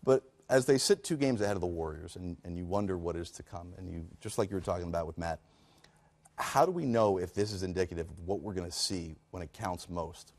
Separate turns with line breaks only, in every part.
But as they sit 2 games ahead of the Warriors, and you wonder what is to come, and you, just like you were talking about with Matt, how do we know if this is indicative of what we're going to see when it counts most?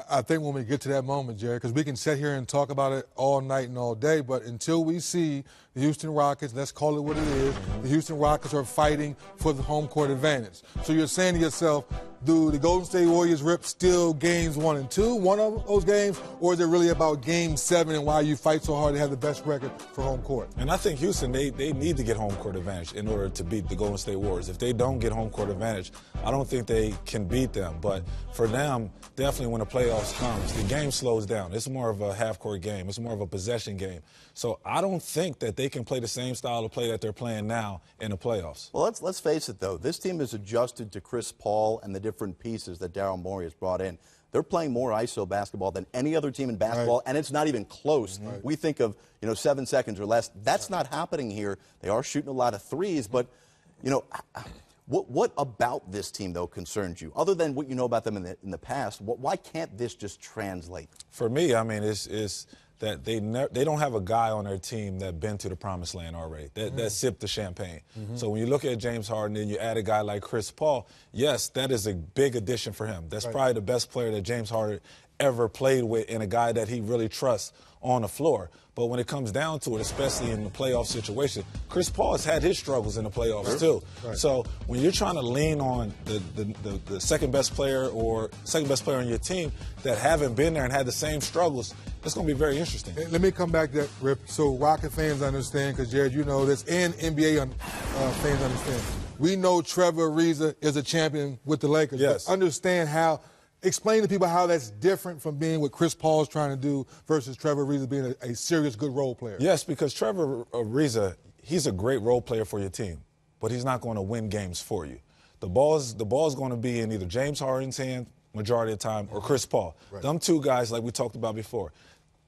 I think when we get to that moment, Jerry, because we can sit here and talk about it all night and all day, but until we see the Houston Rockets, let's call it what it is, the Houston Rockets are fighting for the home court advantage. So you're saying to yourself, do the Golden State Warriors rip still games 1 and 2, one of those games, or is it really about game 7 and why you fight so hard to have the best record for home court?
And I think Houston, they need to get home court advantage in order to beat the Golden State Warriors. If they don't get home court advantage, I don't think they can beat them. But for them, definitely when the playoffs comes, the game slows down. It's more of a half-court game. It's more of a possession game. So I don't think that they can play the same style of play that they're playing now in the playoffs.
Well, let's face it, though. This team has adjusted to Chris Paul and the different pieces that Daryl Morey has brought in. They're playing more ISO basketball than any other team in basketball, and it's not even close. We think of, 7 seconds or less. That's not happening here. They are shooting a lot of threes, but, what about this team, though, concerns you? Other than what you know about them in the past, why can't this just translate?
For me, I mean, it's that they don't have a guy on their team that been to the promised land already, that sipped the champagne. So when you look at James Harden and you add a guy like Chris Paul, yes, that is a big addition for him. That's probably the best player that James Harden ever played with, and a guy that he really trusts on the floor. But when it comes down to it, especially in the playoff situation, Chris Paul has had his struggles in the playoffs too. So when you're trying to lean on the second best player or second best player on your team that haven't been there and had the same struggles, it's going to be very interesting.
Let me come back to that, Rip, so Rocket fans understand, because, Jared, you know this, and NBA fans understand. We know Trevor Ariza is a champion with the Lakers.
Yes.
But understand how. Explain to people how that's different from being what Chris Paul is trying to do versus Trevor Ariza being a serious, good role player.
Yes, because Trevor Ariza, he's a great role player for your team, but he's not going to win games for you. The ball's going to be in either James Harden's hand majority of the time or Chris Paul. Them 2 guys, like we talked about before,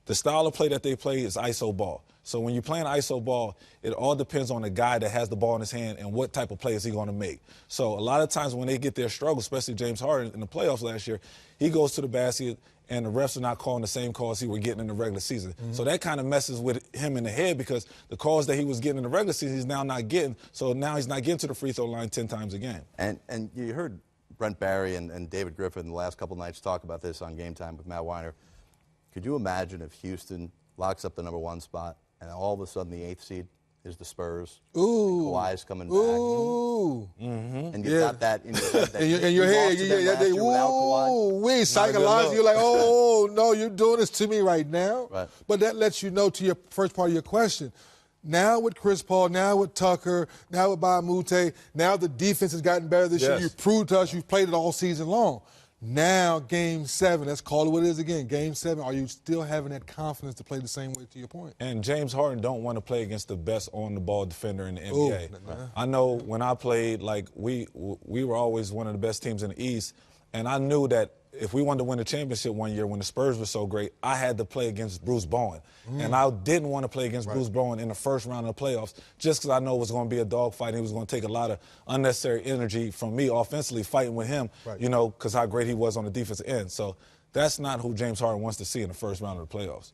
the style of play that they play is ISO ball. So when you're playing ISO ball, it all depends on the guy that has the ball in his hand and what type of play is he going to make. So a lot of times when they get their struggle, especially James Harden in the playoffs last year, he goes to the basket and the refs are not calling the same calls he was getting in the regular season. So that kind of messes with him in the head, because the calls that he was getting in the regular season he's now not getting. So now he's not getting to the free throw line 10 times a game.
And you heard Brent Barry and David Griffin the last couple nights talk about this on Game Time with Matt Weiner. Could you imagine if Houston locks up the #1 spot and all of a sudden the 8th seed is the Spurs?
Ooh.
Kawhi's coming back.
Ooh.
And you got that in your head. That
in your head, psychologically, you're like, oh, no, you're doing this to me right now. But that lets you know, to your first part of your question, now with Chris Paul, now with Tucker, now with Bamute, now the defense has gotten better this year. You've proved to us you've played it all season long. Now, Game 7, let's call it what it is again. Game 7, are you still having that confidence to play the same way, to your point?
And James Harden don't want to play against the best on-the-ball defender in the NBA. I know when I played, like, we were always one of the best teams in the East, and I knew that if we wanted to win the championship one year when the Spurs were so great, I had to play against Bruce Bowen. And I didn't want to play against Bruce Bowen in the first round of the playoffs, just because I know it was going to be a dogfight and it was going to take a lot of unnecessary energy from me offensively fighting with him, because how great he was on the defensive end. So that's not who James Harden wants to see in the first round of the playoffs.